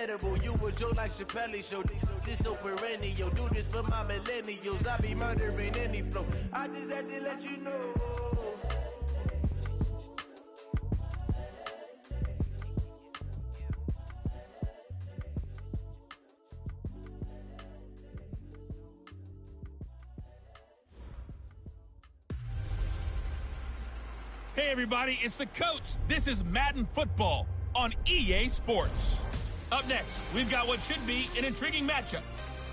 incredible. You a joke like Chappelle Show. This so perennial. Do this for my millennials. I be murdering any flow. I just had to let you know. Hey everybody, it's the coach. This is Madden Football on EA Sports. Up next, we've got what should be an intriguing matchup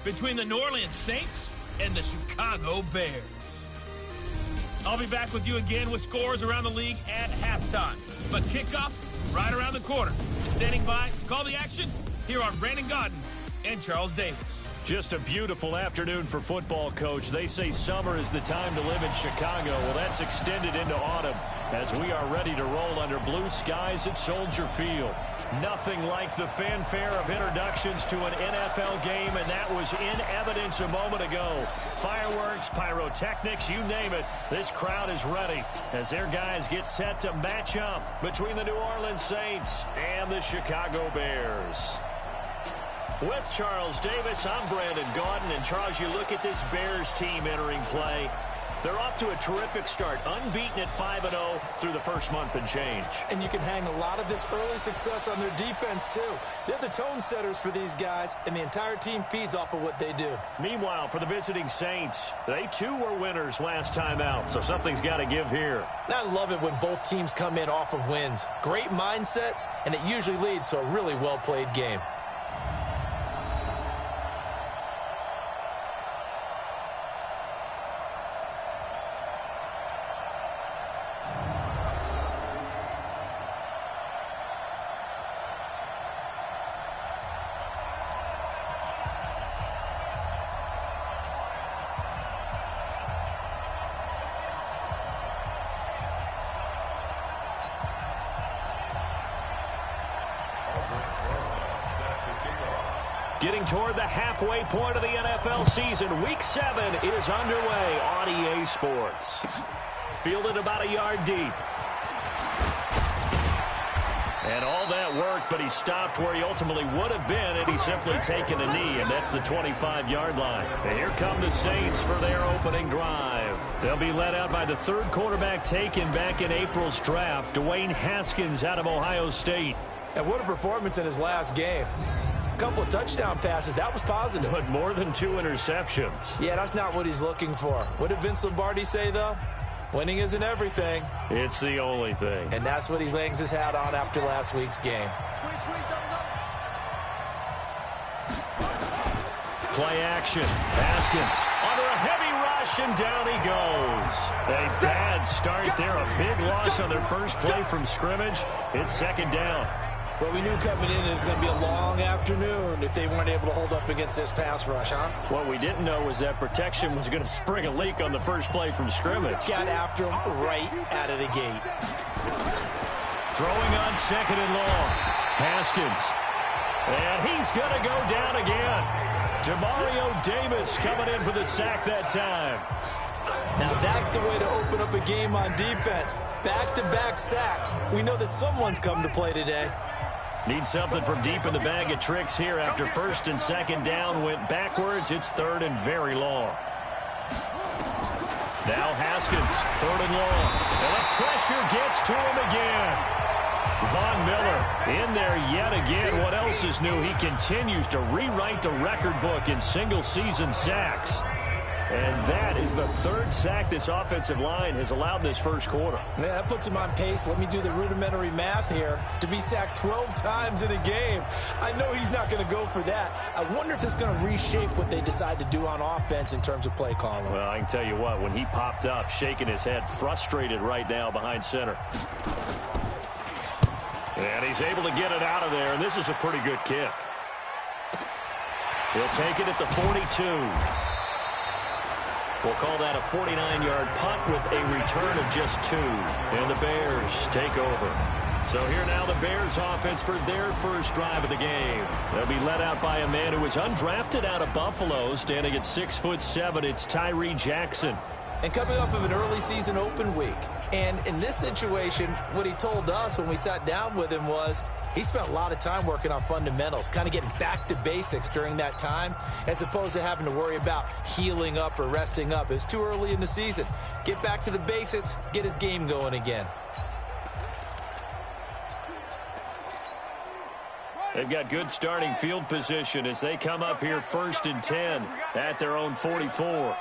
between the New Orleans Saints and the Chicago Bears. I'll be back with you again with scores around the league at halftime. But kickoff right around the corner. Standing by to call the action, here are Brandon Gaudin and Charles Davis. Just a beautiful afternoon for football, Coach. They say summer is the time to live in Chicago. Well, that's extended into autumn as we are ready to roll under blue skies at Soldier Field. Nothing like the fanfare of introductions to an NFL game, and that was in evidence a moment ago. Fireworks, pyrotechnics, you name it. This crowd is ready as their guys get set to match up between the New Orleans Saints and the Chicago Bears. With Charles Davis, I'm Brandon Gaudin. And Charles, you look at this Bears team entering play. They're off to a terrific start, unbeaten at 5-0 through the first month and change. And you can hang a lot of this early success on their defense, too. They're the tone setters for these guys, and the entire team feeds off of what they do. Meanwhile, for the visiting Saints, they too were winners last time out, so something's got to give here. And I love it when both teams come in off of wins. Great mindsets, and it usually leads to a really well-played game. Getting toward the halfway point of the NFL season, Week 7 is underway on EA Sports. Fielded about a yard deep. And all that work, but he stopped where he ultimately would have been had he simply taken a knee, and that's the 25-yard line. And here come the Saints for their opening drive. They'll be led out by the third quarterback taken back in April's draft, Dwayne Haskins out of Ohio State. And what a performance in his last game. A couple of touchdown passes, that was positive. But more than 2 interceptions. Yeah, that's not what he's looking for. What did Vince Lombardi say, though? Winning isn't everything. It's the only thing. And that's what he hangs his hat on after last week's game. Play action. Haskins under a heavy rush, and down he goes. A bad start there. A big loss on their first play from scrimmage. It's second down. Well, we knew coming in it was going to be a long afternoon if they weren't able to hold up against this pass rush, huh? What we didn't know was that protection was going to spring a leak on the first play from scrimmage. Got after him right out of the gate. Throwing on second and long. Haskins. And he's going to go down again. Demario Davis coming in for the sack that time. Now that's the way to open up a game on defense. Back-to-back sacks. We know that someone's come to play today. Need something from deep in the bag of tricks here after first and second down went backwards. It's third and very long. Now Haskins, third and long. And the pressure gets to him again. Von Miller in there yet again. What else is new? He continues to rewrite the record book in single-season sacks. And that is the third sack this offensive line has allowed in this first quarter. Yeah, that puts him on pace. Let me do the rudimentary math here. To be sacked 12 times in a game. I know he's not going to go for that. I wonder if it's going to reshape what they decide to do on offense in terms of play calling. Well, I can tell you what, when he popped up, shaking his head, frustrated right now behind center. And he's able to get it out of there, and this is a pretty good kick. He'll take it at the 42. We'll call that a 49-yard punt with a return of just 2. And the Bears take over. So here now the Bears offense for their first drive of the game. They'll be led out by a man who was undrafted out of Buffalo, standing at 6'7". It's Tyree Jackson. And coming off of an early season open week. And in this situation, what he told us when we sat down with him was He spent a lot of time working on fundamentals, kind of getting back to basics during that time, as opposed to having to worry about healing up or resting up. It's too early in the season. Get back to the basics, get his game going again. They've got good starting field position as they come up here 1st and 10 at their own 44.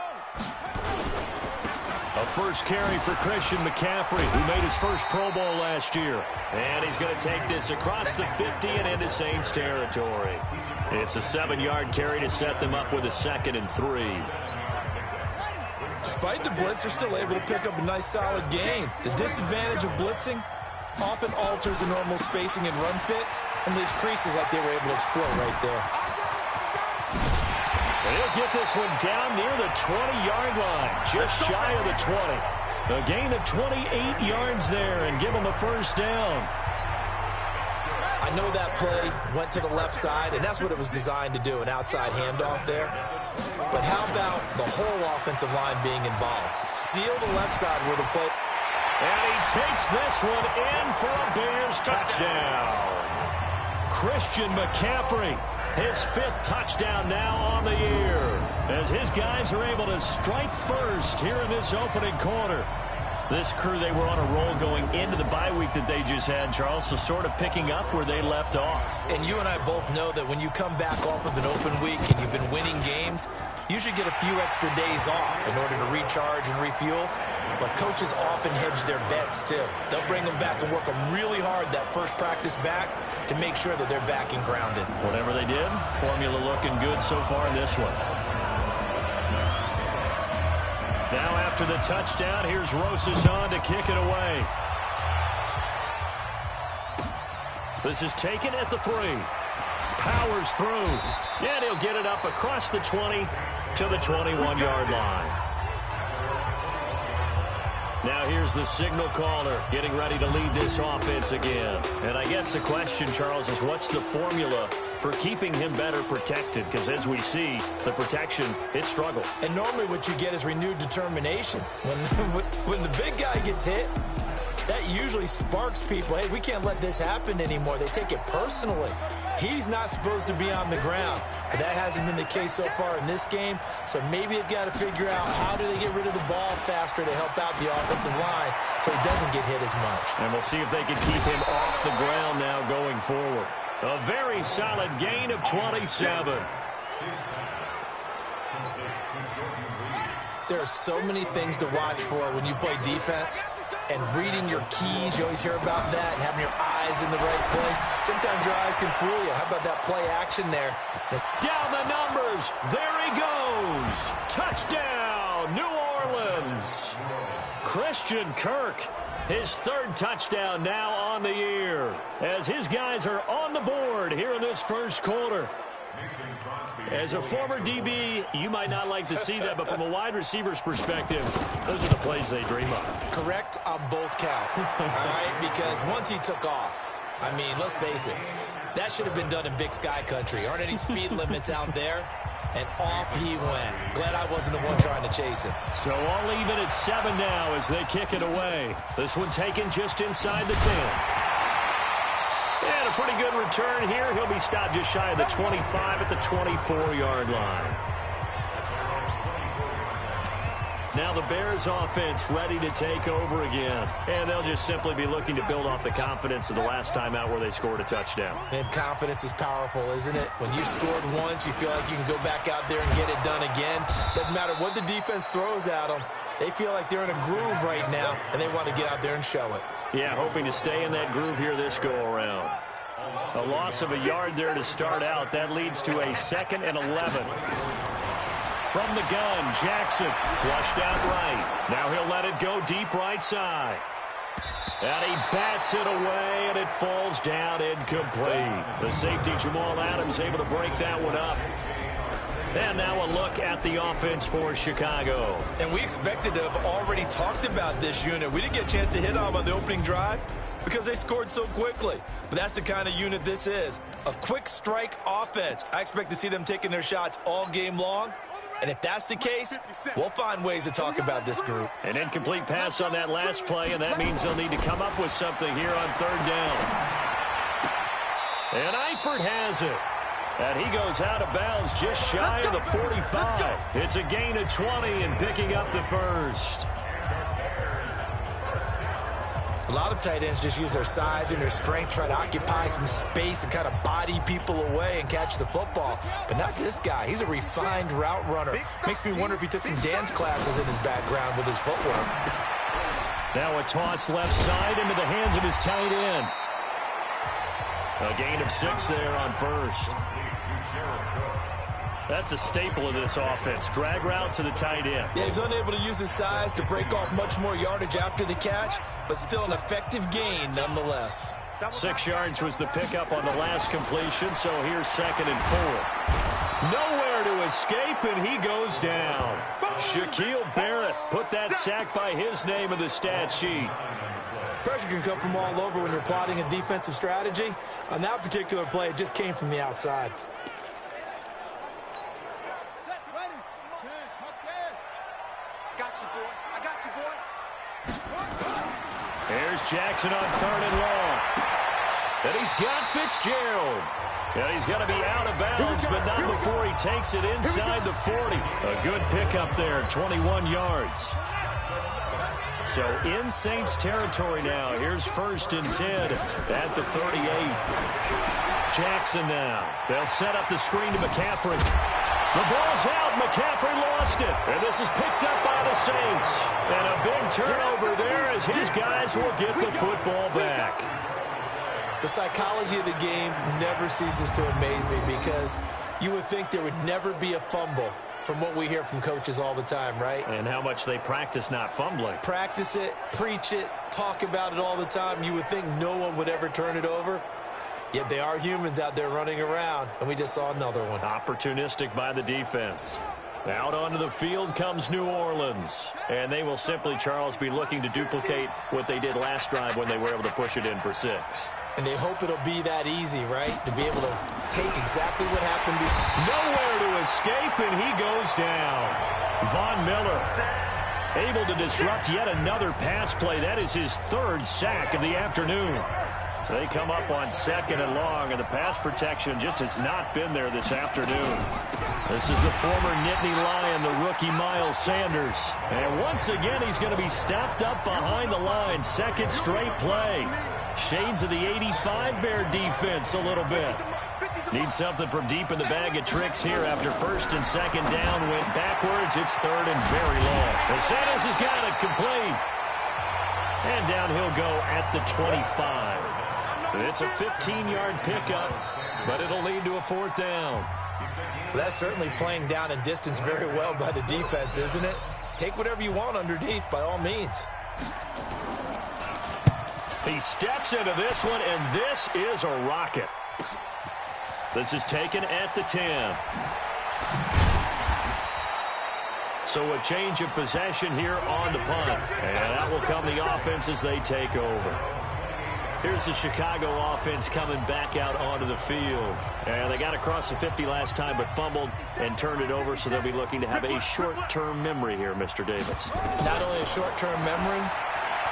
A first carry for Christian McCaffrey, who made his first Pro Bowl last year. And he's going to take this across the 50 and into Saints territory. It's a 7-yard carry to set them up with a 2nd and 3. Despite the blitz, they're still able to pick up a nice, solid gain. The disadvantage of blitzing often alters the normal spacing and run fits and leaves creases like they were able to exploit right there. And he'll get this one down near the 20-yard line, just shy of the 20. A gain of 28 yards there and give him a first down. I know that play went to the left side, and that's what it was designed to do, an outside handoff there. But how about the whole offensive line being involved? Seal the left side where the play... And he takes this one in for a Bears touchdown. Christian McCaffrey, his 5th touchdown now on the year, as his guys are able to strike first here in this opening quarter. This crew, they were on a roll going into the bye week that they just had, Charles, so sort of picking up where they left off. And you and I both know that when you come back off of an open week and you've been winning games, you should get a few extra days off in order to recharge and refuel. But coaches often hedge their bets, too. They'll bring them back and work them really hard that first practice back to make sure that they're back and grounded. Whatever they did, formula looking good so far in this one. Now after the touchdown, here's Rosas on to kick it away. This is taken at the 3. Powers through. And he'll get it up across the 20 to the 21-yard line. Now here's the signal caller getting ready to lead this offense again. And I guess the question, Charles, is what's the formula for keeping him better protected? Because as we see, the protection, it struggled. And normally what you get is renewed determination. When the big guy gets hit, that usually sparks people. Hey, we can't let this happen anymore. They take it personally. He's not supposed to be on the ground. But that hasn't been the case so far in this game. So maybe they've got to figure out how do they get rid of the ball faster to help out the offensive line so he doesn't get hit as much. And we'll see if they can keep him off the ground now going forward. A very solid gain of 27. There are so many things to watch for when you play defense. And reading your keys, you always hear about that, and having your eyes in the right place. Sometimes your eyes can fool you. How about that play action there? Down the numbers. There he goes. Touchdown, New Orleans. Christian Kirk, his 3rd touchdown now on the year, as his guys are on the board here in this first quarter. As a former DB, you might not like to see that, but from a wide receiver's perspective, those are the plays they dream of. Correct on both counts, all right? Because once he took off, I mean, let's face it, that should have been done in Big Sky country. Aren't any speed limits out there? And off he went. Glad I wasn't the one trying to chase him. So all even at 7 now as they kick it away. This one taken just inside the 10. And a pretty good return here. He'll be stopped just shy of the 25 at the 24-yard line. Now the Bears offense ready to take over again. And they'll just simply be looking to build off the confidence of the last time out where they scored a touchdown. And confidence is powerful, isn't it? When you've scored once, you feel like you can go back out there and get it done again. Doesn't matter what the defense throws at them. They feel like they're in a groove right now, and they want to get out there and show it. Yeah, hoping to stay in that groove here this go-around. A loss of a yard there to start out. That leads to a 2nd and 11. From the gun, Jackson flushed out right. Now he'll let it go deep right side. And he bats it away, and it falls down incomplete. The safety, Jamal Adams, able to break that one up. And now a look at the offense for Chicago. And we expected to have already talked about this unit. We didn't get a chance to hit on the opening drive because they scored so quickly. But that's the kind of unit this is. A quick strike offense. I expect to see them taking their shots all game long. And if that's the case, we'll find ways to talk about this group. An incomplete pass on that last play, and that means they'll need to come up with something here on 3rd down. And Eifert has it. And he goes out of bounds just shy of the 45. It's a gain of 20 and picking up the first. A lot of tight ends just use their size and their strength, try to occupy some space and kind of body people away and catch the football. But not this guy. He's a refined route runner. Makes me wonder if he took some dance classes in his background with his footwork. Now a toss left side into the hands of his tight end. A gain of 6 there on first. That's a staple of this offense. Drag route to the tight end. Yeah, he was unable to use his size to break off much more yardage after the catch, but still an effective gain nonetheless. 6 yards was the pickup on the last completion, so here's 2nd and 4. Nowhere to escape, and he goes down. Shaquille Barrett put that sack by his name in the stat sheet. Pressure can come from all over when you're plotting a defensive strategy. On that particular play, it just came from the outside. Here's Jackson on 3rd and long. And he's got Fitzgerald. And he's going to be out of bounds, but not before he takes it inside the 40. A good pickup there, 21 yards. So in Saints territory now. Here's 1st and 10 at the 38. Jackson now. They'll set up the screen to McCaffrey. The ball's out. McCaffrey lost it. And this is picked up by the Saints. And a big turnover there as his guys will get the football back. The psychology of the game never ceases to amaze me because you would think there would never be a fumble from what we hear from coaches all the time, right? And how much they practice not fumbling. Practice it, preach it, talk about it all the time. You would think no one would ever turn it over. Yet they are humans out there running around, and we just saw another one. Opportunistic by the defense. Out onto the field comes New Orleans. And they will simply, Charles, be looking to duplicate what they did last drive when they were able to push it in for 6. And they hope it'll be that easy, right? To be able to take exactly what happened. Nowhere to escape, and he goes down. Von Miller able to disrupt yet another pass play. That is his 3rd sack of the afternoon. They come up on 2nd and long, and the pass protection just has not been there this afternoon. This is the former Nittany Lion, the rookie Miles Sanders. And once again, he's going to be stopped up behind the line. 2nd straight play. Shades of the 85 Bear defense a little bit. Need something from deep in the bag of tricks here after 1st and 2nd down. Went backwards. It's 3rd and very long. And Sanders has got it complete. And down he'll go at the 25. It's a 15-yard pickup, but it'll lead to a 4th down. That's certainly playing down and distance very well by the defense, isn't it? Take whatever you want underneath, by all means. He steps into this one, and this is a rocket. This is taken at the 10. So a change of possession here on the punt. And that will come the offense as they take over. Here's the Chicago offense coming back out onto the field. And they got across the 50 last time, but fumbled and turned it over, so they'll be looking to have a short-term memory here, Mr. Davis. Not only a short-term memory,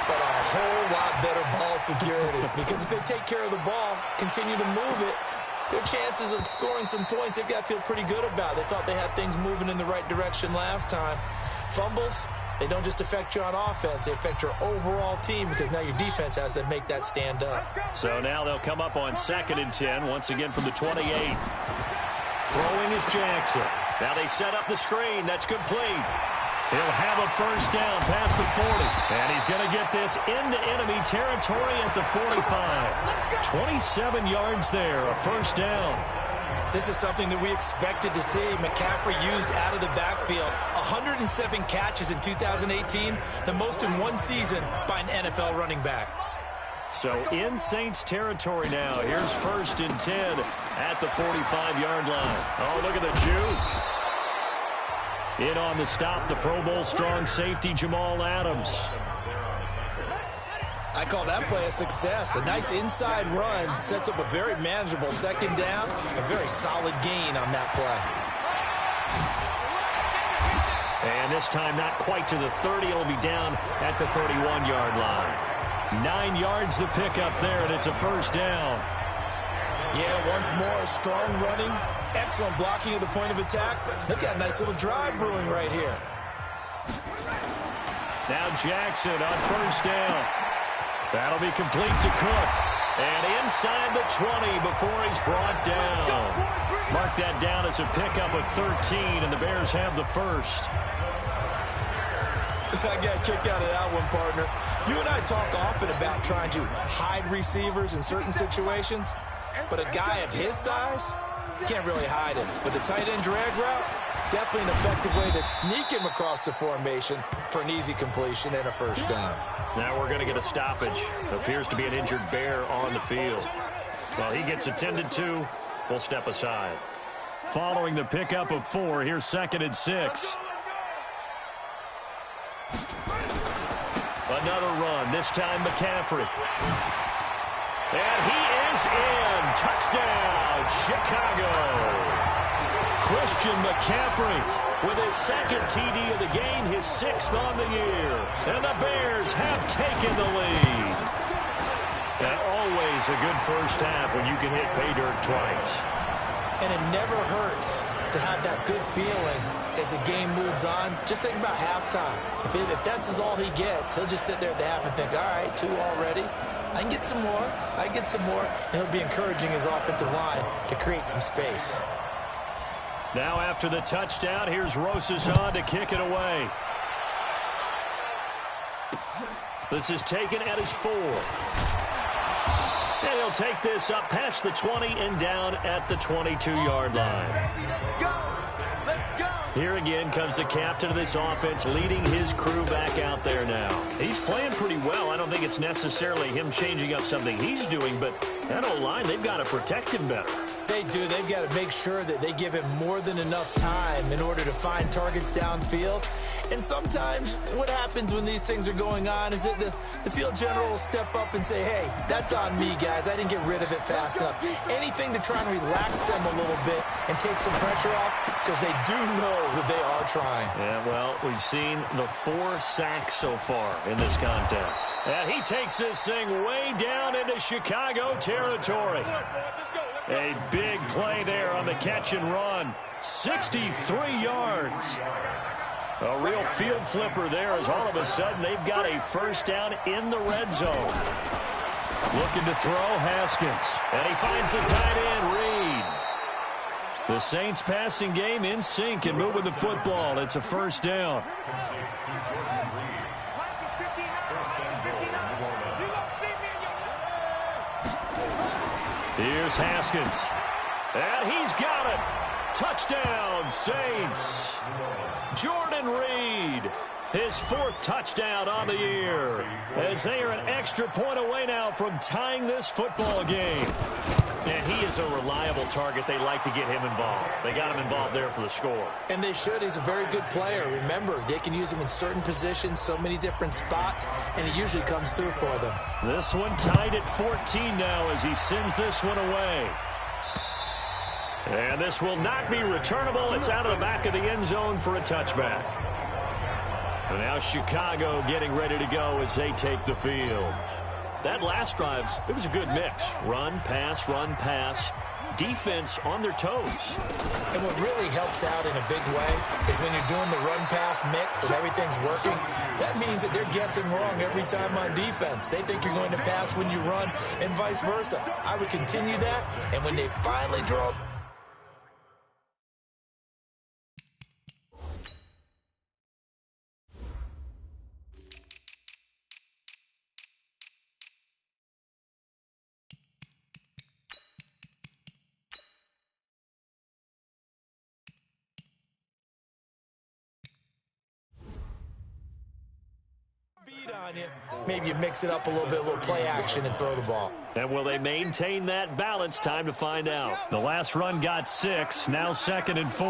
but a whole lot better ball security. Because if they take care of the ball, continue to move it, their chances of scoring some points, they've got to feel pretty good about. They thought they had things moving in the right direction last time. Fumbles, they don't just affect you on offense. They affect your overall team because now your defense has to make that stand up. So now they'll come up on 2nd and 10, once again from the 28. Throwing is Jackson. Now they set up the screen. That's complete. He'll have a 1st down past the 40. And he's going to get this into enemy territory at the 45. 27 yards there, a 1st down. This is something that we expected to see. McCaffrey used out of the backfield. 107 catches in 2018, the most in one season by an NFL running back. So in Saints territory now. Here's 1st and 10 at the 45-yard line. Oh, look at the juke. In on the stop, the Pro Bowl strong safety Jamal Adams. I call that play a success. A nice inside run sets up a very manageable 2nd down. A very solid gain on that play. And this time not quite to the 30. It'll be down at the 31-yard line. 9 yards the pickup there, and it's a 1st down. Yeah, once more, strong running, excellent blocking at the point of attack. They've got a nice little drive brewing right here. Now Jackson on first down. That'll be complete to Cook. And inside the 20 before he's brought down. Mark that down as a pickup of 13, and the Bears have the first. I got a kick out of that one, partner. You and I talk often about trying to hide receivers in certain situations, but a guy of his size, you can't really hide him. But the tight end drag route, definitely an effective way to sneak him across the formation for an easy completion and a first down. Now we're going to get a stoppage. Appears to be an injured Bear on the field. Well, he gets attended to. We'll step aside. Following the pickup of 4, here's 2nd and 6. Another run, this time McCaffrey. And he is in. Touchdown, Chicago. Christian McCaffrey with his 2nd TD of the game, his 6th on the year. And the Bears have taken the lead. And always a good first half when you can hit pay dirt twice. And it never hurts to have that good feeling as the game moves on. Just think about halftime. If that's all he gets, he'll just sit there at the half and think, all right, 2 already. I can get some more. I can get some more. And he'll be encouraging his offensive line to create some space. Now after the touchdown, here's Rosas on to kick it away. This is taken at his 4. And he'll take this up past the 20 and down at the 22-yard line. Here again comes the captain of this offense leading his crew back out there now. He's playing pretty well. I don't think it's necessarily him changing up something he's doing, but that O-line, they've got to protect him better. They do. They've got to make sure that they give him more than enough time in order to find targets downfield. And sometimes what happens when these things are going on is that the field general will step up and say, hey, that's on me, guys. I didn't get rid of it fast enough. Anything to try and relax them a little bit and take some pressure off because they do know that they are trying. Yeah, well, we've seen the 4 sacks so far in this contest. And he takes this thing way down into Chicago territory. A big play there on the catch and run. 63 yards. A real field flipper there as all of a sudden they've got a first down in the red zone. Looking to throw, Haskins. And he finds the tight end, Reed. The Saints passing game in sync and moving the football. It's a first down. Here's Haskins. And he's got it. Touchdown, Saints. Jordan Reed, his 4th touchdown on the year, as they are an extra point away now from tying this football game. And he is a reliable target. They like to get him involved. They got him involved there for the score. And they should. He's a very good player. Remember, they can use him in certain positions, so many different spots, and he usually comes through for them. This one tied at 14 now as he sends this one away. And this will not be returnable. It's out of the back of the end zone for a touchback. And now Chicago getting ready to go as they take the field. That last drive, it was a good mix. Run, pass, defense on their toes. And what really helps out in a big way is when you're doing the run-pass mix and everything's working, that means that they're guessing wrong every time on defense. They think you're going to pass when you run and vice versa. I would continue that, and when they finally draw... on you, maybe you mix it up a little bit, a little play action and throw the ball. And will they maintain that balance? Time to find out. The last run got 6, now 2nd and 4.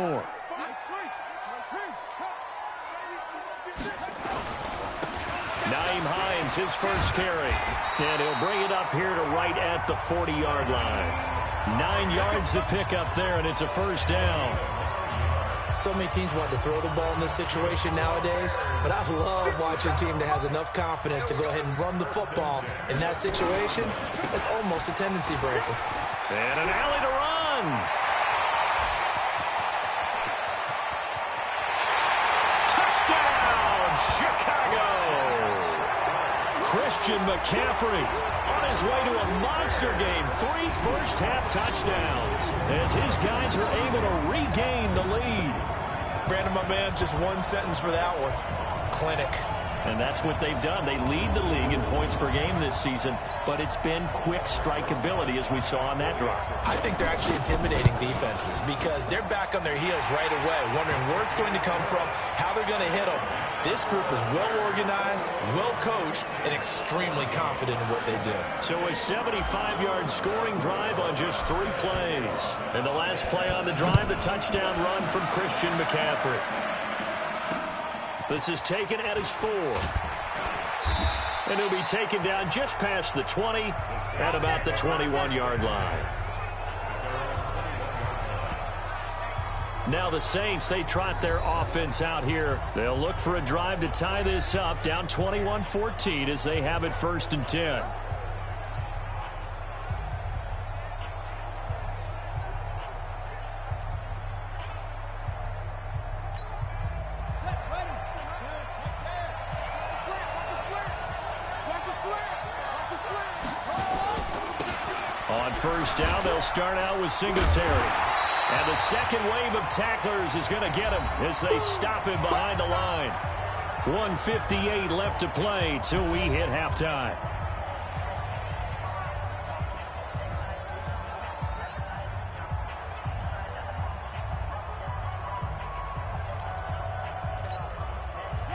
Nyheim Hines, his first carry. And he'll bring it up here to right at the 40-yard line. 9 yards to pick up there, and it's a first down. So many teams want to throw the ball in this situation nowadays, but I love watching a team that has enough confidence to go ahead and run the football in that situation. It's almost a tendency breaker. And an alley to run. Touchdown, Chicago! Christian McCaffrey on his way to a monster game. 3 first-half touchdowns as his guys are able to regain the lead. Brandon, my man, just one sentence for that one. Clinic. And that's what they've done. They lead the league in points per game this season, but it's been quick strikeability as we saw on that drive. I think they're actually intimidating defenses because they're back on their heels right away, wondering where it's going to come from, how they're going to hit them. This group is well-organized, well-coached, and extremely confident in what they do. So a 75-yard scoring drive on just 3 plays. And the last play on the drive, the touchdown run from Christian McCaffrey. This is taken at his 4. And he'll be taken down just past the 20 at about the 21-yard line. Now the Saints, they trot their offense out here. They'll look for a drive to tie this up, down 21-14 as they have it 1st and 10. On 1st down, they'll start out with Singletary. And the second wave of tacklers is going to get him as they stop him behind the line. 1:58 left to play till we hit halftime.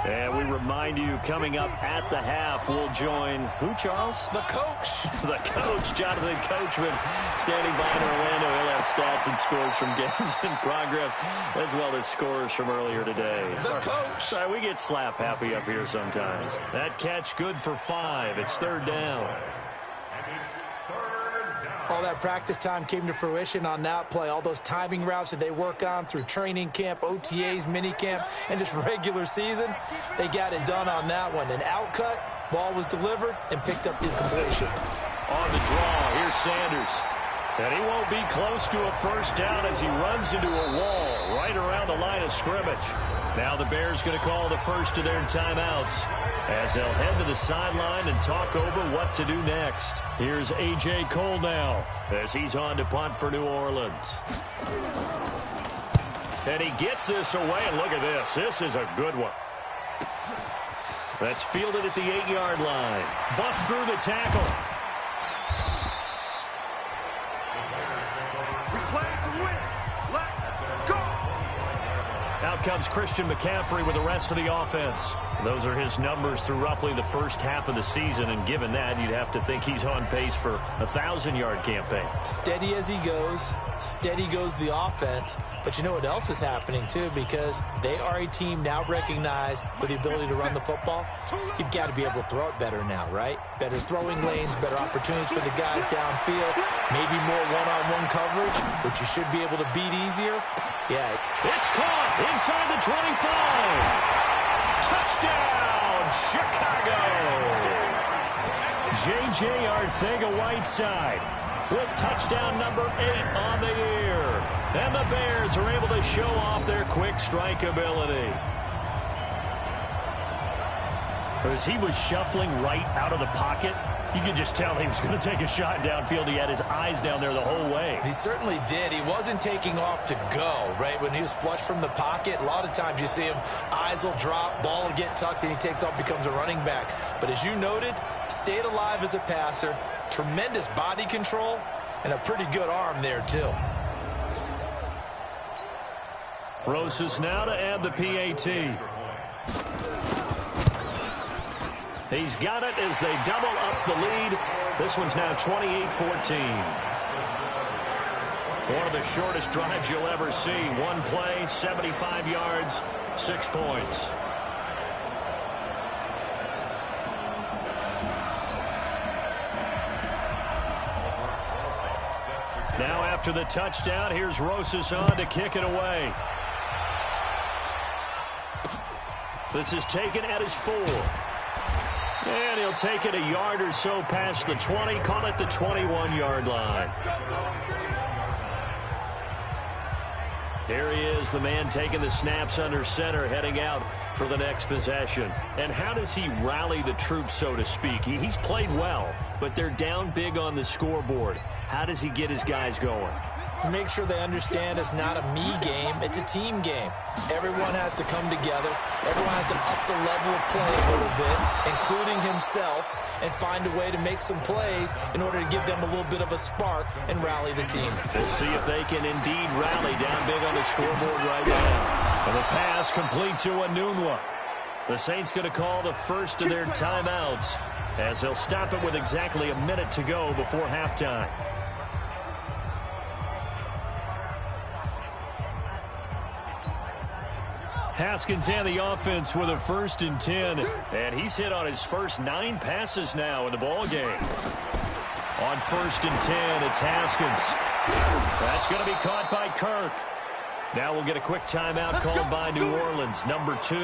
And we remind you, coming up at the half, we'll join who, Charles? The coach. The coach, Jonathan Coachman, standing by in Orlando. He'll have stats and scores from games in progress, as well as scores from earlier today. The coach. Sorry, we get slap happy up here sometimes. That catch good for 5. It's 3rd down. All that practice time came to fruition on that play. All those timing routes that they work on through training camp, OTAs, minicamp, and just regular season, they got it done on that one. An outcut, ball was delivered, and picked up the completion. On the draw, here's Sanders. And he won't be close to a 1st down as he runs into a wall right around the line of scrimmage. Now the Bears going to call the first of their timeouts as they'll head to the sideline and talk over what to do next. Here's A.J. Cole now as he's on to punt for New Orleans. And he gets this away, and look at this. This is a good one. That's fielded at the 8-yard line. Bust through the tackle. Out comes Christian McCaffrey with the rest of the offense. Those are his numbers through roughly the first half of the season, and given that, you'd have to think he's on pace for a 1,000-yard campaign. Steady as he goes, steady goes the offense. But you know what else is happening, too, because they are a team now recognized with the ability to run the football. You've got to be able to throw it better now, right? Better throwing lanes, better opportunities for the guys downfield, maybe more one-on-one coverage, which you should be able to beat easier. Yeah. It's caught inside the 25. Touchdown, Chicago. J.J. Arcega-Whiteside with touchdown number 8 on the year. And the Bears are able to show off their quick strike ability. As he was shuffling right out of the pocket, you could just tell he was going to take a shot downfield. He had his eyes down there the whole way. He certainly did. He wasn't taking off to go, right? When he was flush from the pocket, a lot of times you see him, eyes will drop, ball will get tucked, and he takes off, becomes a running back. But as you noted, stayed alive as a passer, tremendous body control, and a pretty good arm there, too. Rosas now to add the PAT. He's got it as they double up the lead. This one's now 28-14. One of the shortest drives you'll ever see. One play, 75 yards, 6 points. Now after the touchdown, here's Rosas on to kick it away. This is taken at his 4. And he'll take it a yard or so past the 20, call it the 21-yard line. There he is, the man taking the snaps under center, heading out for the next possession. And how does he rally the troops, so to speak? He's played well, but they're down big on the scoreboard. How does he get his guys going? To make sure they understand it's not a me game, it's a team game. Everyone has to come together. Everyone has to up the level of play a little bit, including himself, and find a way to make some plays in order to give them a little bit of a spark and rally the team. We'll see if they can indeed rally down big on the scoreboard right now. And the pass complete to Anunwa. The Saints going to call the first of their timeouts as they'll stop it with exactly a minute to go before halftime. Haskins and the offense with a 1st and 10. And he's hit on his first 9 passes now in the ball game. On 1st and 10, it's Haskins. That's going to be caught by Kirk. Now we'll get a quick timeout called by New Orleans, number 2,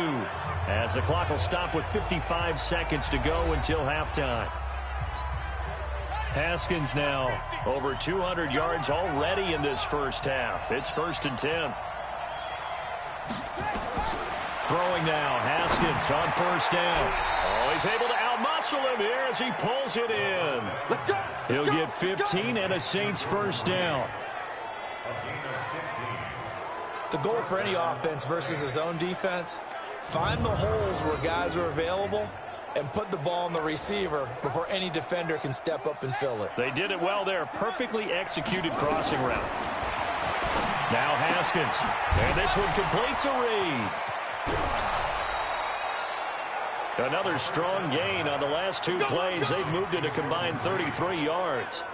as the clock will stop with 55 seconds to go until halftime. Haskins now over 200 yards already in this first half. It's 1st and 10. Throwing now, Haskins on 1st down. Oh, he's able to outmuscle him here as he pulls it in. Let's go. He'll get 15 and a Saints 1st down. The goal for any offense versus his own defense, find the holes where guys are available and put the ball on the receiver before any defender can step up and fill it. They did it well there. Perfectly executed crossing route. Now Haskins. And this one complete to Reed. Another strong gain on the last 2 plays. They've moved it a combined 33 yards.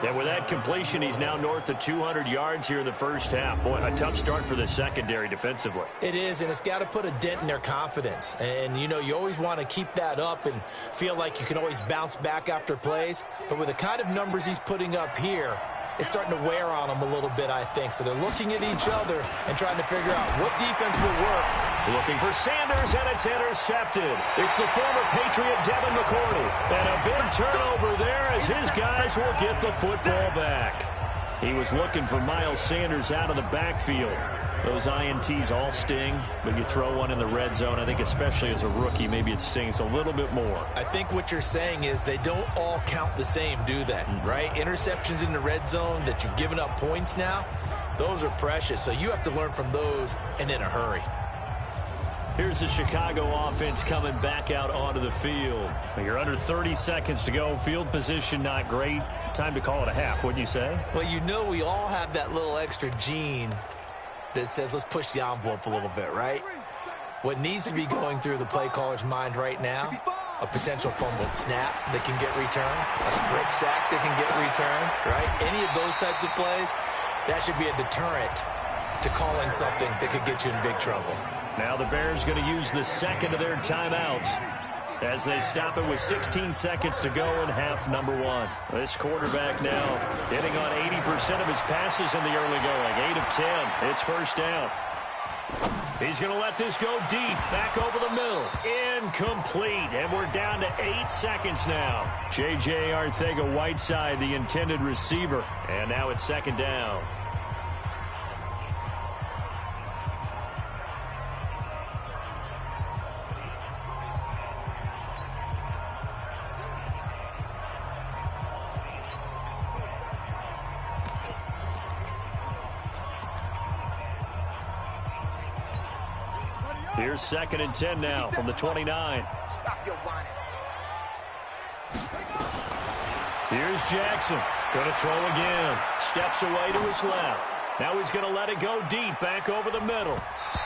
And with that completion, he's now north of 200 yards here in the first half. Boy, a tough start for the secondary defensively. It is, and it's got to put a dent in their confidence. And, you know, you always want to keep that up and feel like you can always bounce back after plays. But with the kind of numbers he's putting up here, it's starting to wear on them a little bit, I think. So they're looking at each other and trying to figure out what defense will work. Looking for Sanders, and it's intercepted. It's the former Patriot Devin McCourty. And a big turnover there as his guys will get the football back. He was looking for Miles Sanders out of the backfield. Those INTs all sting, but you throw one in the red zone. I think especially as a rookie, maybe it stings a little bit more. I think what you're saying is they don't all count the same, do they? Right? Interceptions in the red zone that you've given up points now, those are precious. So you have to learn from those and in a hurry. Here's the Chicago offense coming back out onto the field. You're under 30 seconds to go. Field position not great. Time to call it a half, wouldn't you say? Well, you know we all have that little extra gene that says let's push the envelope a little bit, right? What needs to be going through the play caller's mind right now, a potential fumbled snap that can get returned, a strip sack that can get returned, right? Any of those types of plays, that should be a deterrent to calling something that could get you in big trouble. Now the Bears going to use the second of their timeouts as they stop it with 16 seconds to go in half number 1. This quarterback now hitting on 80% of his passes in the early going. 8 of 10. It's 1st down. He's going to let this go deep. Back over the middle. Incomplete. And we're down to 8 seconds now. J.J. Arcega-Whiteside, the intended receiver. And now it's 2nd down. Here's 2nd and 10 now from the 29. Stop your whining. Here's Jackson. Going to throw again. Steps away to his left. Now he's going to let it go deep back over the middle.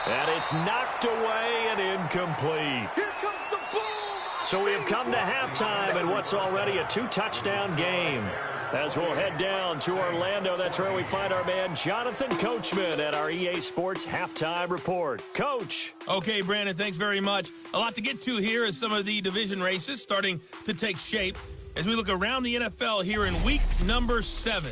And it's knocked away and incomplete. Here comes the boom. So we have come to halftime in what's already a 2-touchdown game. As we'll head down to Orlando, that's where we find our man Jonathan Coachman at our EA Sports Halftime Report. Coach. Okay, Brandon, thanks very much. A lot to get to here as some of the division races starting to take shape as we look around the NFL here in week number 7.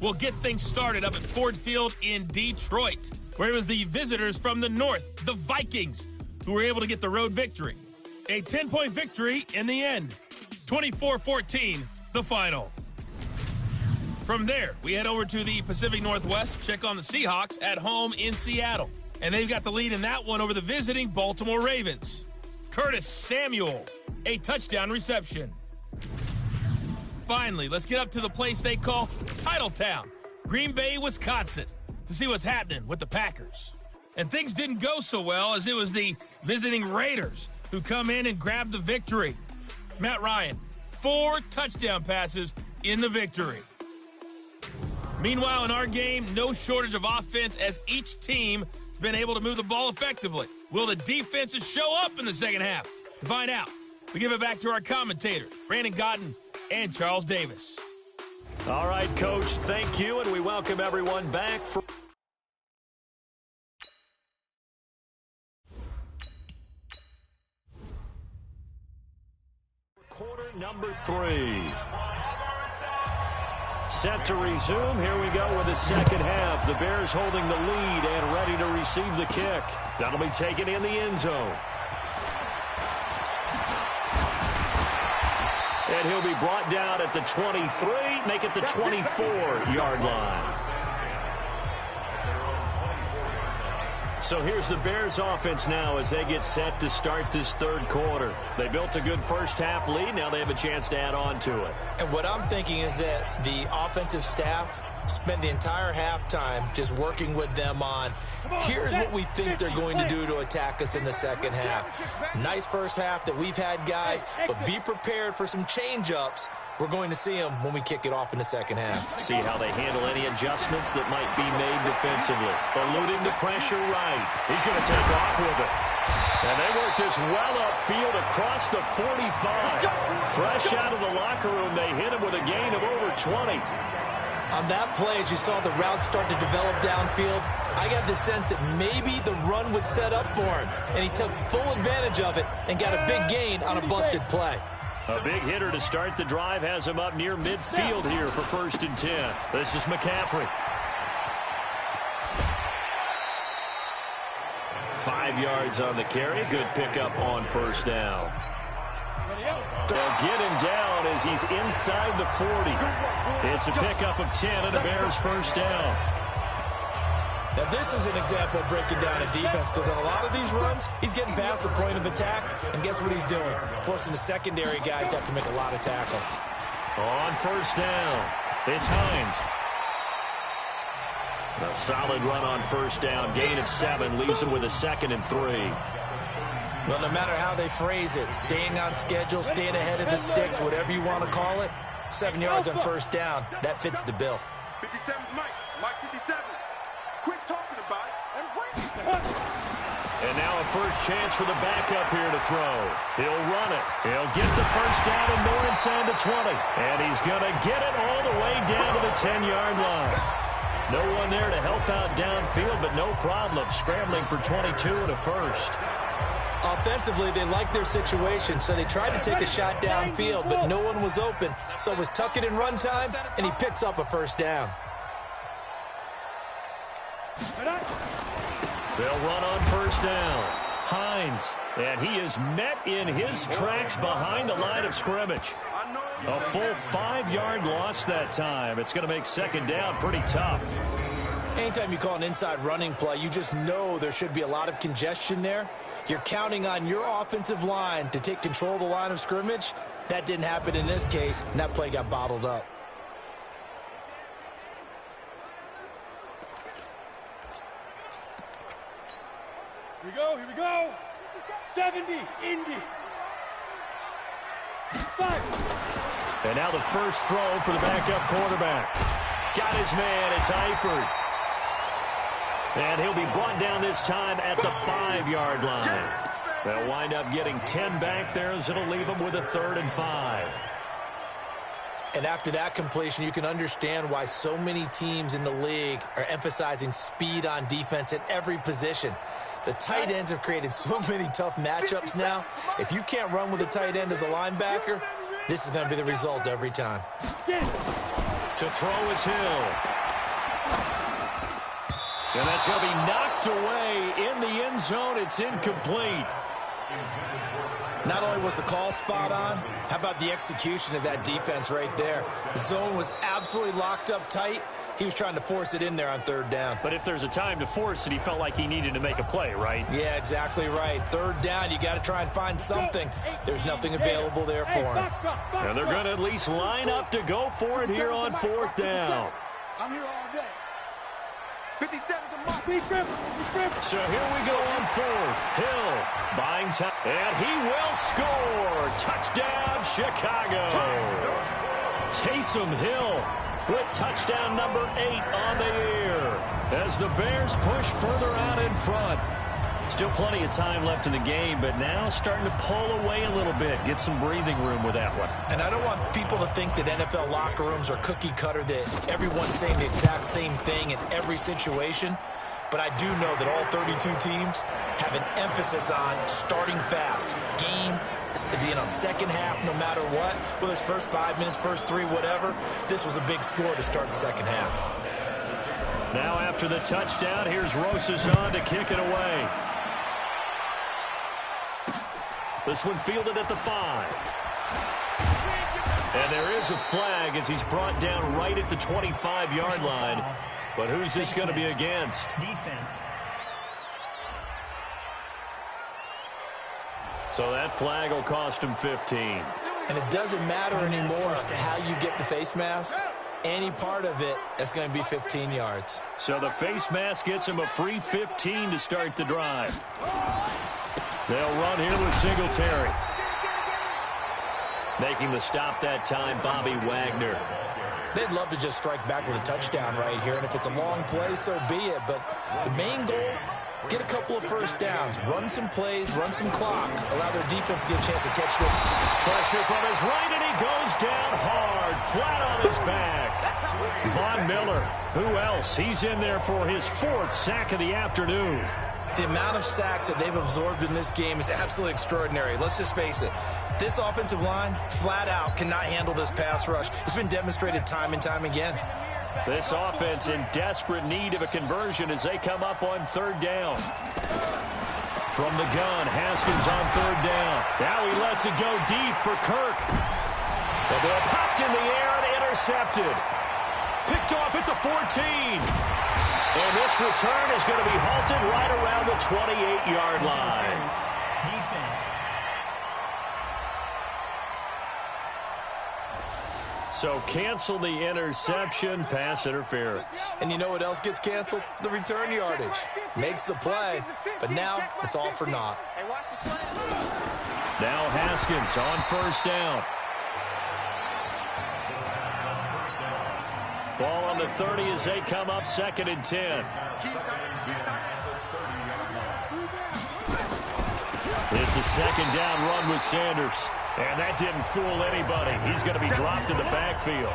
We'll get things started up at Ford Field in Detroit, where it was the visitors from the north, the Vikings, who were able to get the road victory. A 10-point victory in the end. 24-14, the final. From there, we head over to the Pacific Northwest, check on the Seahawks at home in Seattle. And they've got the lead in that one over the visiting Baltimore Ravens. Curtis Samuel, a touchdown reception. Finally, let's get up to the place they call Titletown, Green Bay, Wisconsin, to see what's happening with the Packers. And things didn't go so well, as it was the visiting Raiders who come in and grab the victory. Matt Ryan, 4 touchdown passes in the victory. Meanwhile, in our game, no shortage of offense as each team has been able to move the ball effectively. Will the defenses show up in the second half? To find out, we give it back to our commentators, Brandon Godden and Charles Davis. All right, Coach, thank you, and we welcome everyone back for quarter number 3. Set to resume. Here we go with the second half. The Bears holding the lead and ready to receive the kick. That'll be taken in the end zone. And he'll be brought down at the 23, make it the 24-yard line. So here's the Bears offense now as they get set to start this third quarter. They built a good first half lead. Now they have a chance to add on to it. And what I'm thinking is that the offensive staff spent the entire halftime just working with them on, here's what we think they're going to do to attack us in the second half. Nice first half that we've had, guys, but be prepared for some change-ups. We're going to see them when we kick it off in the second half. See how they handle any adjustments that might be made defensively. Eluding the pressure right. He's going to take off with it. And they work this well upfield across the 45. Fresh out of the locker room, they hit him with a gain of over 20. On that play, as you saw the route start to develop downfield, I got the sense that maybe the run would set up for him. And he took full advantage of it and got a big gain on a busted play. A big hitter to start the drive has him up near midfield here for 1st and 10. This is McCaffrey. 5 yards on the carry. Good pickup on first down. They'll get him down as he's inside the 40. It's a pickup of 10 and a Bears first down. Now, this is an example of breaking down a defense, because on a lot of these runs, he's getting past the point of attack, and guess what he's doing? Forcing the secondary guys to have to make a lot of tackles. On first down, it's Hines. A solid run on first down, gain of 7, leaves him with a 2nd and 3. Well, no matter how they phrase it, staying on schedule, staying ahead of the sticks, whatever you want to call it, 7 yards on first down, that fits the bill. 57, Mike 57. Quit talking about it and And now a first chance for the backup here to throw. He'll run it. He'll get the first down and more inside the 20. And he's going to get it all the way down to the 10-yard line. No one there to help out downfield, but no problem. Scrambling for 22 and a first. Offensively, they liked their situation, so they tried to take a shot downfield, but no one was open. So it was tuck it in run time, and he picks up a first down. They'll run on first down. Hines, and he is met in his tracks behind the line of scrimmage. A full 5-yard loss that time. It's going to make second down pretty tough. Anytime you call an inside running play, you just know there should be a lot of congestion there. You're counting on your offensive line to take control of the line of scrimmage. That didn't happen in this case, and that play got bottled up. Here we go. 70, Indy. 5. And now the first throw for the backup quarterback. Got his man, it's Eifert. And he'll be brought down this time at the 5-yard line. They'll wind up getting 10 back there, as it'll leave them with a 3rd and 5. And after that completion, you can understand why so many teams in the league are emphasizing speed on defense at every position. The tight ends have created so many tough matchups now. If you can't run with a tight end as a linebacker, this is going to be the result every time. To throw is Hill. And that's going to be knocked away in the end zone. It's incomplete. Not only was the call spot on, how about the execution of that defense right there? The zone was absolutely locked up tight. He was trying to force it in there on third down. But if there's a time to force it, he felt like he needed to make a play, right? Yeah, exactly right. Third down, you got to try and find something. There's nothing available there for him. And they're going to at least line up to go for it here on fourth down. I'm here all day. 57 to Mike. So here we go on fourth. Hill buying time. And he will score. Touchdown, Chicago. Taysom Hill with touchdown number 8 on the year as the Bears push further out in front. Still plenty of time left in the game, but now starting to pull away a little bit, get some breathing room with that one. And I don't want people to think that NFL locker rooms are cookie cutter, that everyone's saying the exact same thing in every situation. But I do know that all 32 teams have an emphasis on starting fast. Second half, no matter what. Whether it's first 5 minutes, first 3, whatever. This was a big score to start the second half. Now after the touchdown, here's Rosas on to kick it away. This one fielded at the 5. And there is a flag as he's brought down right at the 25-yard line. But who's this going to be against? Defense. So that flag will cost him 15. And it doesn't matter anymore how you get the face mask. Any part of it, that's going to be 15 yards. So the face mask gets him a free 15 to start the drive. They'll run here with Singletary. Making the stop that time, Bobby Wagner. They'd love to just strike back with a touchdown right here, and if it's a long play, so be it. But the main goal, get a couple of first downs, run some plays, run some clock, allow their defense to get a chance to catch them. Pressure from his right, and he goes down hard, flat on his back. Von Miller, who else? He's in there for his 4th sack of the afternoon. The amount of sacks that they've absorbed in this game is absolutely extraordinary. Let's just face it. This offensive line, flat out, cannot handle this pass rush. It's been demonstrated time and time again. This offense in desperate need of a conversion as they come up on third down. From the gun, Haskins on third down. Now he lets it go deep for Kirk. The ball popped in the air and intercepted. Picked off at the 14. And this return is going to be halted right around the 28-yard line. Defense. So cancel the interception, pass interference. And you know what else gets canceled? The return yardage. Makes the play, but now it's all for naught. Now Haskins on first down. Ball on the 30 as they come up 2nd and 10. It's a 2nd down run with Sanders. And that didn't fool anybody. He's going to be dropped in the backfield.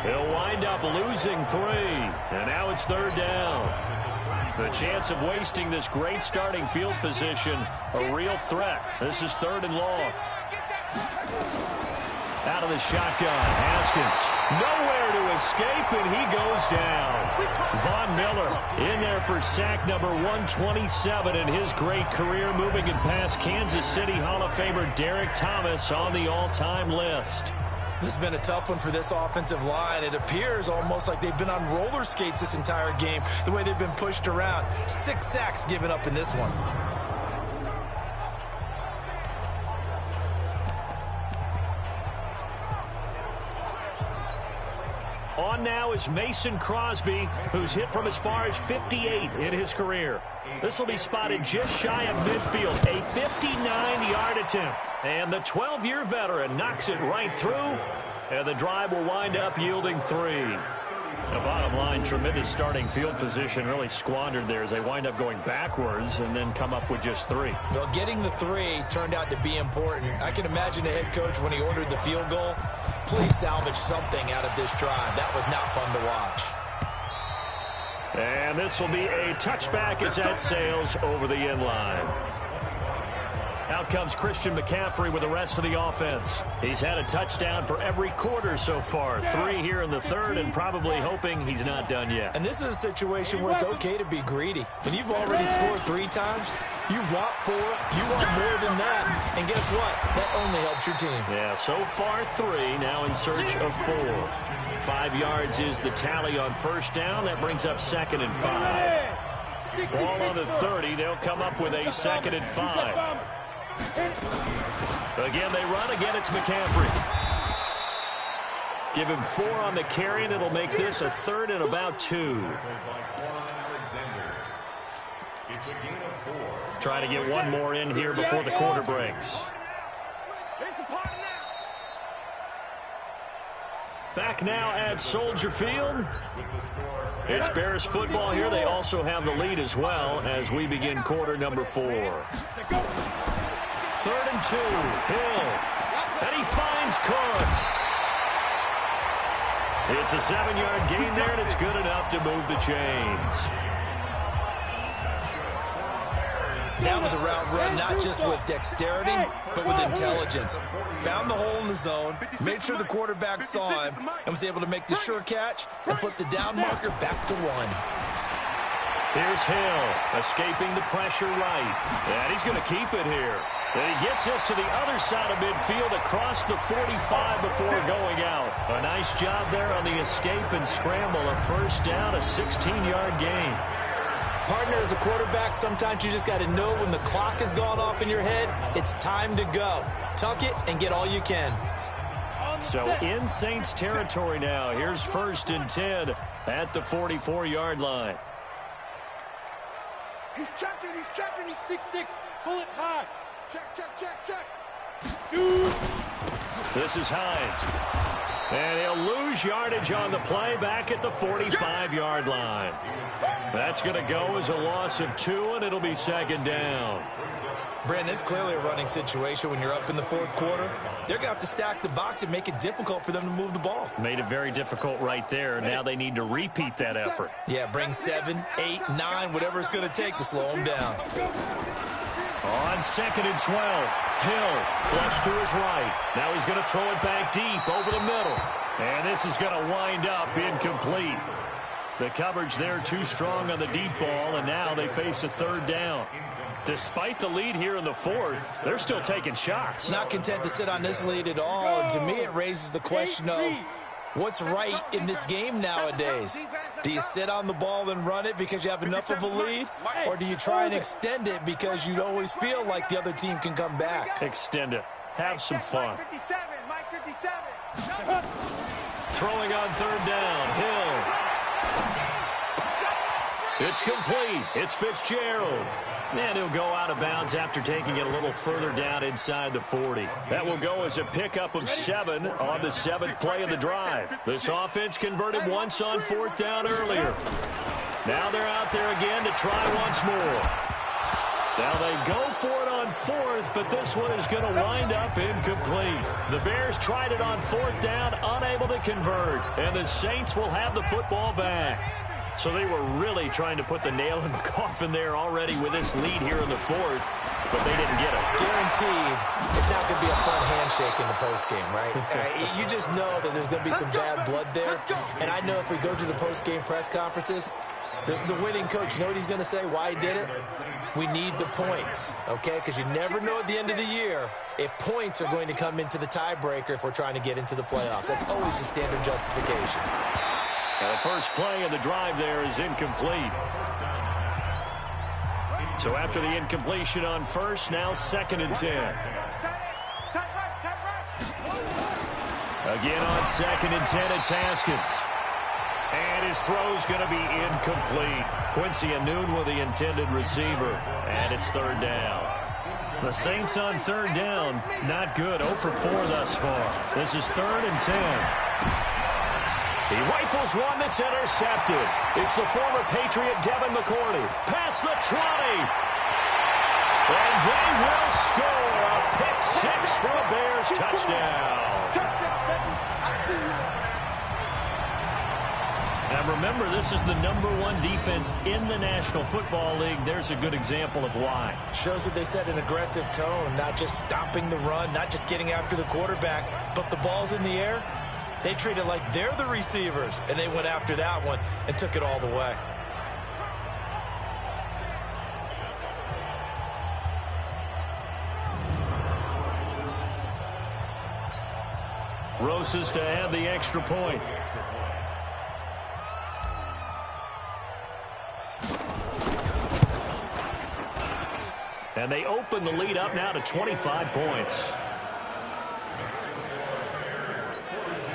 He'll wind up losing 3. And now it's 3rd down. The chance of wasting this great starting field position, a real threat. This is 3rd and long. Out of the shotgun, Haskins. Nowhere to escape, and he goes down. Von Miller in there for sack number 127 in his great career, moving it past Kansas City Hall of Famer Derek Thomas on the all-time list. This has been a tough one for this offensive line. It appears almost like they've been on roller skates this entire game, the way they've been pushed around. 6 sacks given up in this one. On now is Mason Crosby, who's hit from as far as 58 in his career. This will be spotted just shy of midfield, a 59-yard attempt. And the 12-year veteran knocks it right through, and the drive will wind up yielding 3. The bottom line, tremendous starting field position, really squandered there as they wind up going backwards and then come up with just 3. Well, getting the 3 turned out to be important. I can imagine the head coach when he ordered the field goal, please salvage something out of this drive. That was not fun to watch. And this will be a touchback as that sails over the end line. Out comes Christian McCaffrey with the rest of the offense. He's had a touchdown for every quarter so far. 3 here in the third, and probably hoping he's not done yet. And this is a situation where it's okay to be greedy. When you've already scored 3 times, you want 4, you want more than that. And guess what? That only helps your team. Yeah, so far 3, now in search of 4. 5 yards is the tally on first down. That brings up 2nd and 5. Ball on the 30. They'll come up with a 2nd and 5. Again, they run. Again, it's McCaffrey. Give him 4 on the carry, and it'll make this a 3rd and about 2. Trying to get one more in here before the quarter breaks. Back now at Soldier Field. It's Bears football here. They also have the lead as well as we begin quarter number 4. 3rd and 2. Hill. And he finds Cook. It's a 7-yard gain there, and it's good enough to move the chains. That was a route run not just with dexterity, but with intelligence. Found the hole in the zone, made sure the quarterback saw him, and was able to make the sure catch and flip the down marker back to 1. Here's Hill, escaping the pressure right. And he's going to keep it here. And he gets us to the other side of midfield across the 45 before going out. A nice job there on the escape and scramble. A first down, a 16-yard gain. Partner, as a quarterback, sometimes you just got to know when the clock has gone off in your head, it's time to go. Tuck it and get all you can. So in Saints territory now. Here's 1st and 10 at the 44-yard line. He's checking, he's 6'6", pull it high. check. Shoot. This is Hines. And he'll lose yardage on the play back at the 45-yard line. That's going to go as a loss of 2, and it'll be 2nd down. Brandon, it's clearly a running situation when you're up in the 4th quarter. They're going to have to stack the box and make it difficult for them to move the ball. Made it very difficult right there. Now they need to repeat that effort. Yeah, bring 7, 8, 9, whatever it's going to take to slow them down. On 2nd and 12, Hill flush to his right. Now he's going to throw it back deep over the middle. And this is going to wind up incomplete. The coverage there too strong on the deep ball, and now they face a 3rd down. Despite the lead here in the 4th, they're still taking shots. Not content to sit on this lead at all. And to me, it raises the question of what's right in this game nowadays. Do you sit on the ball and run it because you have enough of a lead? Or do you try and extend it because you always feel like the other team can come back? Extend it. Have some fun. Throwing on 3rd down. Hill. It's complete. It's Fitzgerald. And he'll go out of bounds after taking it a little further down inside the 40. That will go as a pickup of 7 on the 7th play of the drive. This offense converted once on 4th down earlier. Now they're out there again to try once more. Now they go for it on 4th, but this one is going to wind up incomplete. The Bears tried it on 4th down, unable to convert. And the Saints will have the football back. So they were really trying to put the nail in the coffin there already with this lead here in the 4th, but they didn't get it. Guaranteed it's not going to be a fun handshake in the postgame, right? You just know that there's going to be some bad blood there. And I know if we go to the postgame press conferences, the winning coach, you know what he's going to say, why he did it? We need the points, okay? Because you never know at the end of the year if points are going to come into the tiebreaker if we're trying to get into the playoffs. That's always the standard justification. The first play of the drive there is incomplete. So after the incompletion on 1st, now 2nd and 10. Again on 2nd and 10, it's Haskins. And his throw's going to be incomplete. Quincy Anoon with the intended receiver. And it's 3rd down. The Saints on 3rd down, not good. 0 for 4 thus far. This is 3rd and 10. He rifles one that's intercepted. It's the former Patriot Devin McCourty. Past the 20. And they will score a pick 6 for a Bears touchdown. Now remember, this is the #1 defense in the National Football League. There's a good example of why. Shows that they set an aggressive tone, not just stopping the run, not just getting after the quarterback, but the ball's in the air. They treat it like they're the receivers, and they went after that one and took it all the way. Rosas to add the extra point. And they open the lead up now to 25 points.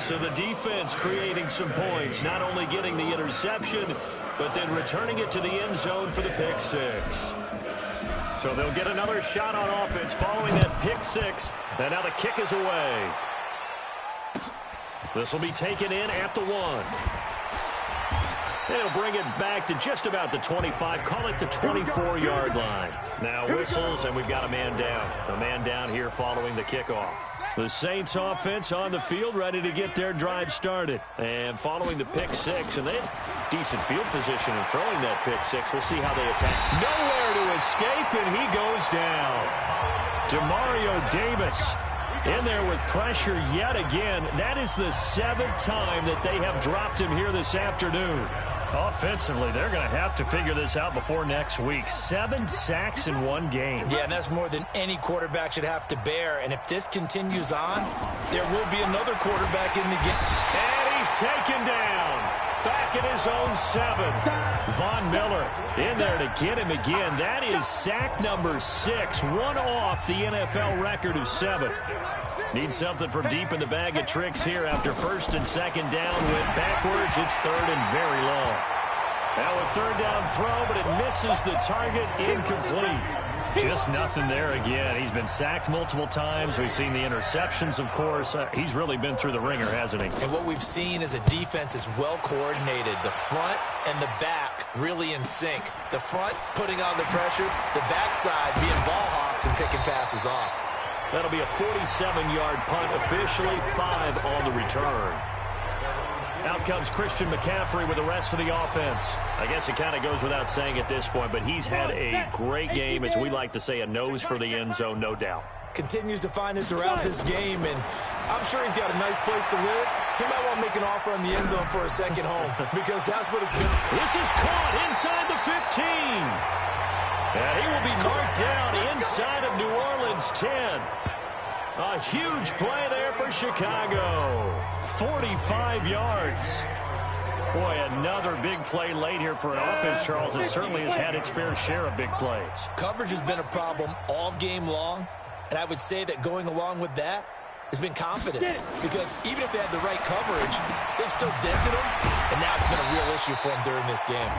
So the defense creating some points, not only getting the interception, but then returning it to the end zone for the pick six. So they'll get another shot on offense following that pick six. And now the kick is away. This will be taken in at the 1. They'll bring it back to just about the 25. Call it the 24-yard line. Now whistles, and we've got a man down. A man down here following the kickoff. The Saints offense on the field, ready to get their drive started. And following the pick six, and they have decent field position in throwing that pick six. We'll see how they attack. Nowhere to escape, and he goes down. Demario Davis in there with pressure yet again. That is the 7th time that they have dropped him here this afternoon. Offensively, they're going to have to figure this out before next week. 7 sacks in one game. Yeah, and that's more than any quarterback should have to bear. And if this continues on, there will be another quarterback in the game. And he's taken down. Back at his own 7. Von Miller in there to get him again. That is sack number 6. One off the NFL record of 7. Need something from deep in the bag of tricks here after 1st and 2nd down. Went backwards. It's 3rd and very long. Now a 3rd down throw, but it misses the target. Incomplete. Just nothing there again. He's been sacked multiple times. We've seen the interceptions, of course. He's really been through the ringer, hasn't he? And what we've seen is a defense is well coordinated. The front and the back really in sync. The front putting on the pressure, the backside being ball hawks and picking passes off. That'll be a 47-yard punt, officially 5 on the return. Out comes Christian McCaffrey with the rest of the offense. I guess it kind of goes without saying at this point, but he's had a great game, as we like to say, a nose for the end zone, no doubt. Continues to find it throughout this game, and I'm sure he's got a nice place to live. He might want to make an offer on the end zone for a second home, because that's what it's been. This is caught inside the 15. And he will be marked down inside of New Orleans 10. A huge play there for Chicago. 45 yards. Boy, another big play late here for an offense, Charles. It certainly has had its fair share of big plays. Coverage has been a problem all game long, and I would say that going along with that has been confidence. Because even if they had the right coverage, they've still dented them, and now it's been a real issue for them during this game.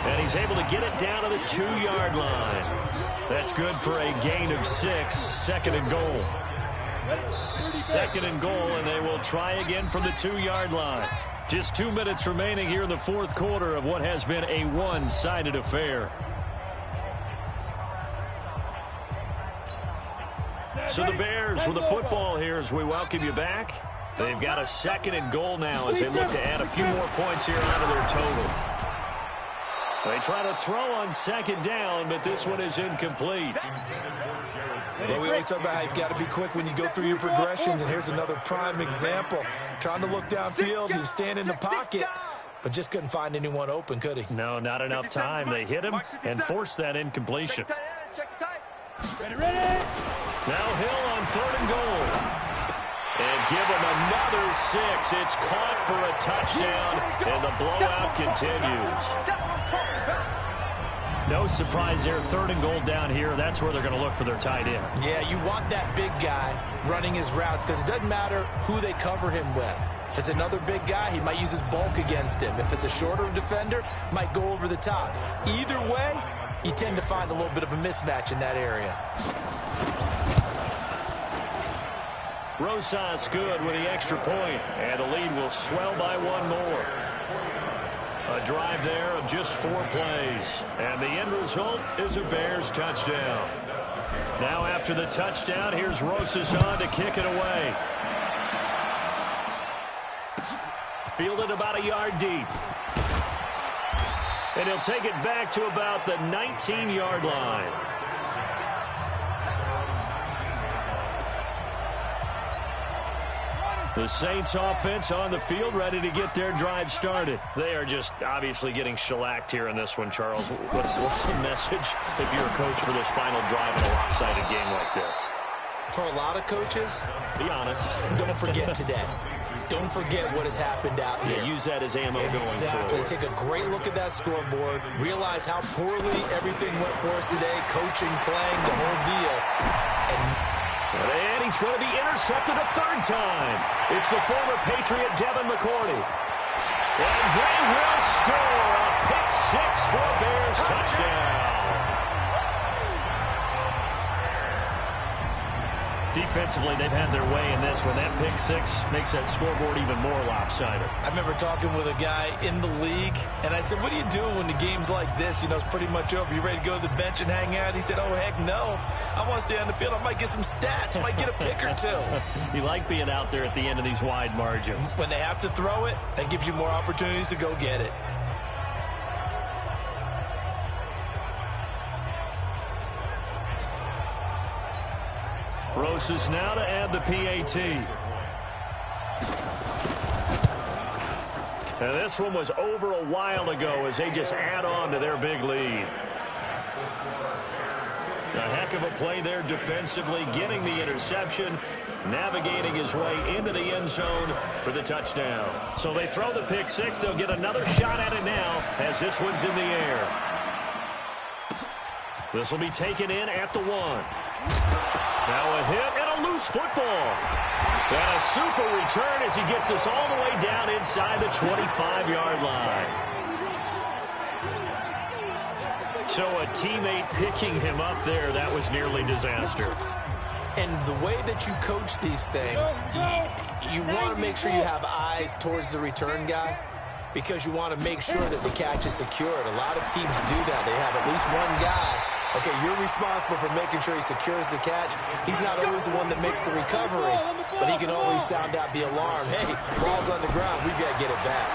And he's able to get it down to the 2-yard line. That's good for a gain of 6. 2nd and goal. 2nd and goal, and they will try again from the 2-yard line. Just 2 minutes remaining here in the 4th quarter of what has been a one-sided affair. So the Bears with the football here as we welcome you back. They've got a 2nd and goal now as they look to add a few more points here onto their total. They try to throw on 2nd down, but this one is incomplete. Well, we always talk about how you've got to be quick when you go through your progressions, and here's another prime example. Trying to look downfield, he was standing in the pocket, but just couldn't find anyone open, could he? No, not enough time. They hit him and forced that incompletion. Now Hill on 3rd and goal. And give him another 6. It's caught for a touchdown, and the blowout continues. No surprise there. 3rd and goal down here. That's where they're going to look for their tight end. Yeah, you want that big guy running his routes because it doesn't matter who they cover him with. If it's another big guy, he might use his bulk against him. If it's a shorter defender, might go over the top. Either way, you tend to find a little bit of a mismatch in that area. Rosas good with the extra point, and the lead will swell by 1 more. A drive there of just 4 plays, and the end result is a Bears touchdown. Now after the touchdown, here's Rosas on to kick it away. Fielded about a yard deep. And he'll take it back to about the 19-yard line. The Saints offense on the field, ready to get their drive started. They are just obviously getting shellacked here in this one, Charles. What's the message if you're a coach for this final drive in a lopsided game like this? For a lot of coaches, be honest. Don't forget today. Don't forget what has happened out here. Yeah, use that as ammo going Exactly. forward. Take a great look at that scoreboard. Realize how poorly everything went for us today. Coaching, playing, the whole deal. And he's going to be intercepted a third time. It's the former Patriot Devin McCourty. And they will score a pick six for a Bears touchdown. Defensively, they've had their way in this one. That pick six makes that scoreboard even more lopsided. I remember talking with a guy in the league, and I said, what do you do when the game's like this? You know, it's pretty much over. You ready to go to the bench and hang out? He said, oh, heck no. I want to stay on the field. I might get some stats. I might get a pick or two. You like being out there at the end of these wide margins. When they have to throw it, that gives you more opportunities to go get it. Roses now to add the PAT. And this one was over a while ago as they just add on to their big lead. A heck of a play there defensively, getting the interception, navigating his way into the end zone for the touchdown. So they throw the pick six. They'll get another shot at it now as this one's in the air. This will be taken in at the 1. Now a hit and a loose football. And a super return as he gets us all the way down inside the 25-yard line. So a teammate picking him up there, that was nearly disaster. And the way that you coach these things, you want to make sure you have eyes towards the return guy because you want to make sure that the catch is secured. A lot of teams do that. They have at least one guy. Okay, you're responsible for making sure he secures the catch. He's not always the one that makes the recovery, but he can always sound out the alarm. Hey, ball's on the ground. We've got to get it back.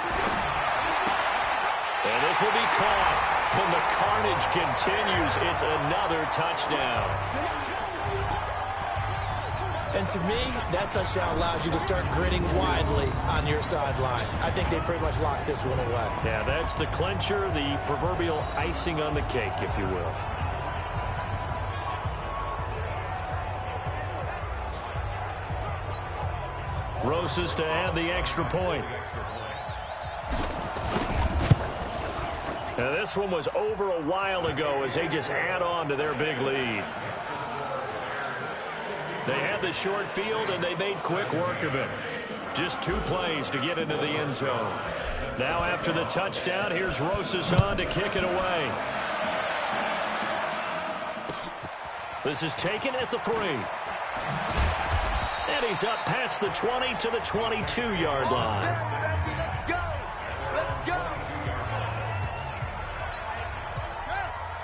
And this will be caught. And the carnage continues. It's another touchdown. And to me, that touchdown allows you to start grinning widely on your sideline. I think they pretty much locked this one away. Yeah, that's the clincher, the proverbial icing on the cake, if you will. Roses to add the extra point. Now this one was over a while ago as they just add on to their big lead. They had the short field and they made quick work of it. Just 2 plays to get into the end zone. Now after the touchdown, here's Roses on to kick it away. This is taken at the 3. And he's up past the 20 to the 22-yard line.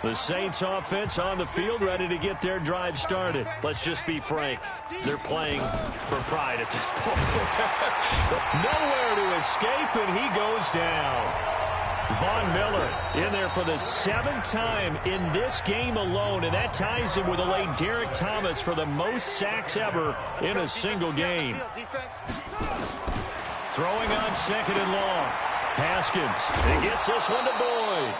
The Saints offense on the field ready to get their drive started. Let's just be frank. They're playing for pride at this point. Nowhere to escape, and he goes down. Von Miller in there for the 7th time in this game alone, and that ties him with the late Derek Thomas for the most sacks ever in a single game. Throwing on 2nd and long. Haskins, he gets this one to Boyd.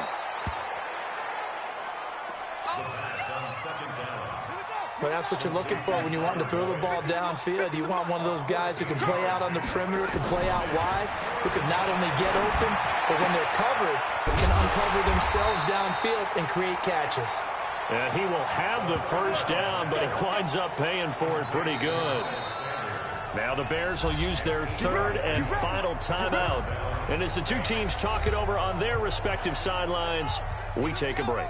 But that's what you're looking for when you want to throw the ball downfield. You want one of those guys who can play out on the perimeter, can play out wide, who can not only get open, but when they're covered, can uncover themselves downfield and create catches. And he will have the first down, but he winds up paying for it pretty good. Now the Bears will use their 3rd and final timeout. And as the two teams talk it over on their respective sidelines, we take a break.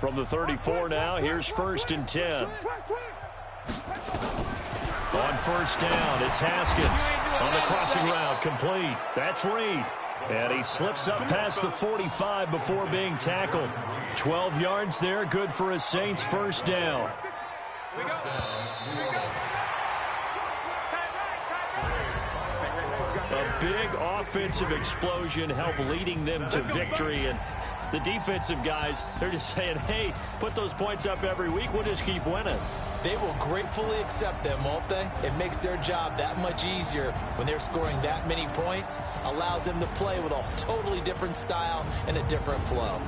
From the 34 now, here's 1st and 10. On 1st down, it's Haskins. On the crossing route, complete. That's Reed. And he slips up past the 45 before being tackled. 12 yards there, good for a Saints 1st down. A big offensive explosion helped leading them to victory. And the defensive guys, they're just saying, hey, put those points up every week. We'll just keep winning. They will gratefully accept them, won't they? It makes their job that much easier when they're scoring that many points. Allows them to play with a totally different style and a different flow.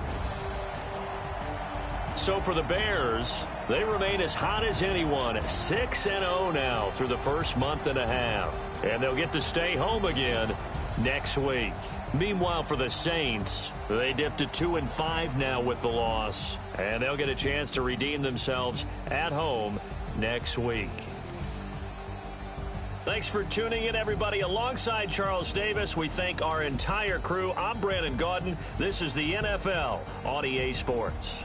So for the Bears, they remain as hot as anyone, 6-0 now through the first month and a half. And they'll get to stay home again next week. Meanwhile, for the Saints, they dipped to 2-5 now with the loss. And they'll get a chance to redeem themselves at home next week. Thanks for tuning in, everybody. Alongside Charles Davis, we thank our entire crew. I'm Brandon Gaudin. This is the NFL on EA Sports.